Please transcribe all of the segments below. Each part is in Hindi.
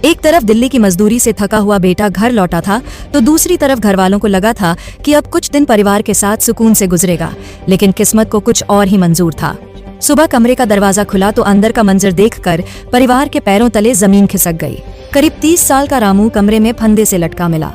एक तरफ दिल्ली की मजदूरी से थका हुआ बेटा घर लौटा था तो दूसरी तरफ घर वालों को लगा था कि अब कुछ दिन परिवार के साथ सुकून से गुजरेगा, लेकिन किस्मत को कुछ और ही मंजूर था। सुबह कमरे का दरवाजा खुला तो अंदर का मंजर देखकर परिवार के पैरों तले जमीन खिसक गई। करीब 30 साल का रामू कमरे में फंदे से लटका मिला।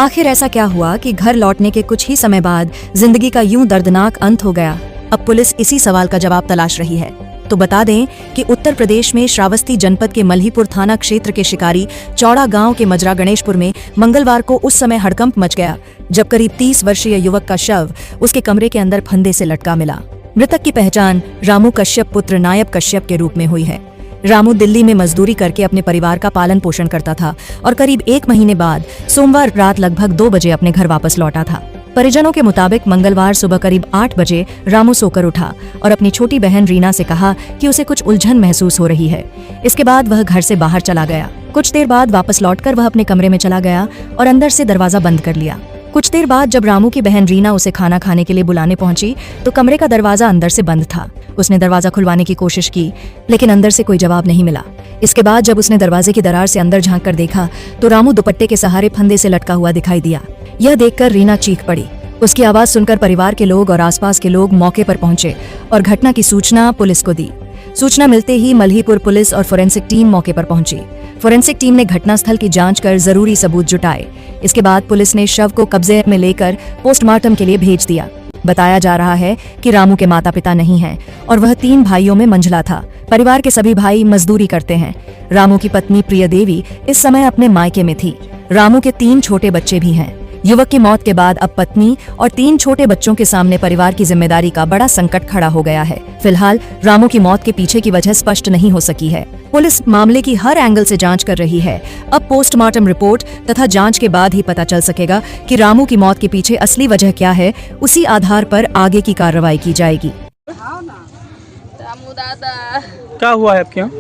आखिर ऐसा क्या हुआ कि घर लौटने के कुछ ही समय बाद जिंदगी का यूं दर्दनाक अंत हो गया? अब पुलिस इसी सवाल का जवाब तलाश रही है। तो बता दें कि उत्तर प्रदेश में श्रावस्ती जनपद के मल्हीपुर थाना क्षेत्र के शिकारी चौड़ा गांव के मजरा गणेशपुर में मंगलवार को उस समय हड़कंप मच गया जब करीब 30 वर्षीय युवक का शव उसके कमरे के अंदर फंदे से लटका मिला। मृतक की पहचान रामू कश्यप पुत्र नायब कश्यप के रूप में हुई है। रामू दिल्ली में मजदूरी करके अपने परिवार का पालन पोषण करता था और करीब 1 महीने बाद सोमवार रात लगभग 2 बजे अपने घर वापस लौटा था। परिजनों के मुताबिक मंगलवार सुबह करीब 8 बजे रामू सोकर उठा और अपनी छोटी बहन रीना से कहा कि उसे कुछ उलझन महसूस हो रही है। इसके बाद वह घर से बाहर चला गया। कुछ देर बाद वापस लौटकर वह अपने कमरे में चला गया और अंदर से दरवाजा बंद कर लिया। कुछ देर बाद जब रामू की बहन रीना उसे खाना खाने के लिए बुलाने पहुंची तो कमरे का दरवाजा अंदर से बंद था। उसने दरवाजा खुलवाने की कोशिश की लेकिन अंदर से कोई जवाब नहीं मिला। इसके बाद जब उसने दरवाजे की दरार से अंदर झांक कर देखा तो रामू दुपट्टे के सहारे फंदे से लटका हुआ दिखाई दिया। यह देखकर रीना चीख पड़ी। उसकी आवाज सुनकर परिवार के लोग और आसपास के लोग मौके पर पहुंचे और घटना की सूचना पुलिस को दी। सूचना मिलते ही मल्हीपुर पुलिस और फोरेंसिक टीम मौके पर पहुंची। फोरेंसिक टीम ने घटनास्थल की जांच कर जरूरी सबूत जुटाए। इसके बाद पुलिस ने शव को कब्जे में लेकर पोस्टमार्टम के लिए भेज दिया। बताया जा रहा है कि रामू के माता पिता नहीं हैं और वह 3 भाइयों में मंझला था। परिवार के सभी भाई मजदूरी करते हैं। रामू की पत्नी प्रियदेवी इस समय अपने मायके में थी। रामू के 3 छोटे बच्चे भी हैं। युवक की मौत के बाद अब पत्नी और 3 छोटे बच्चों के सामने परिवार की जिम्मेदारी का बड़ा संकट खड़ा हो गया है। फिलहाल रामू की मौत के पीछे की वजह स्पष्ट नहीं हो सकी है। पुलिस मामले की हर एंगल से जांच कर रही है। अब पोस्टमार्टम रिपोर्ट तथा जांच के बाद ही पता चल सकेगा कि रामू की मौत के पीछे असली वजह क्या है। उसी आधार पर आगे की कार्रवाई की जाएगी। रामू दादा, क्या हुआ है आपके यहाँ?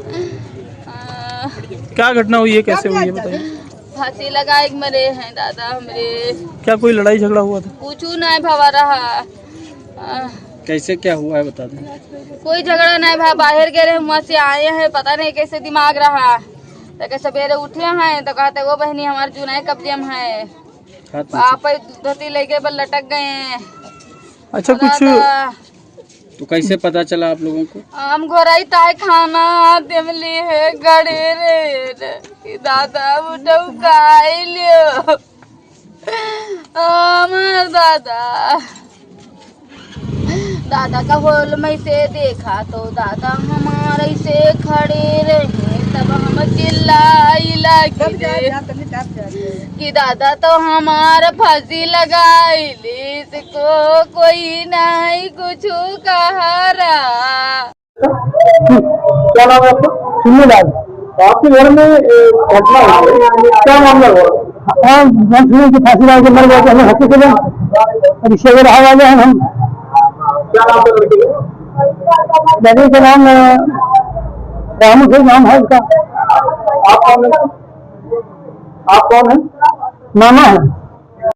क्या घटना हुई है, कैसे हुई है बताइए। फांसी लगा एक मरे हैं दादा हमरे। क्या कोई लड़ाई झगड़ा हुआ था? पूछू नहीं भवा रहा। कैसे क्या हुआ है बता दें। कोई झगड़ा नहीं भा, बाहर गए वहाँ से आए हैं, पता नहीं कैसे दिमाग रहा। तो सवेरे उठे हैं तो कहते वो बहनी हमारे चुनाई कब्जे में है, आप धोती लेके बल लटक गए हैं। अच्छा, कुछ तो कैसे पता चला आप लोगों को? हम घोराई ताय खाना देमली है गड़े रे दादा उठो खाई लियो हमार दादा। दादा का होल में से देखा तो दादा हमारे से खड़े रहे। तब हम चिल्लाई कि दादा तो हमारा फांसी लगाई इसको कोई नहीं कुछ कहा रहा। क्या नाम है आपका? सुनीलाल। आपके घर में घटना हुई, क्या मामला हुआ? हाँ, हम सुने कि फांसी लगा के मर गए थे, हमें हत्या के लिए रिश्ते में रहा वाले हैं हम। क्या नाम है लड़के का? लड़के का नाम रामू से नाम है उसका। आप कौन है? मामा है।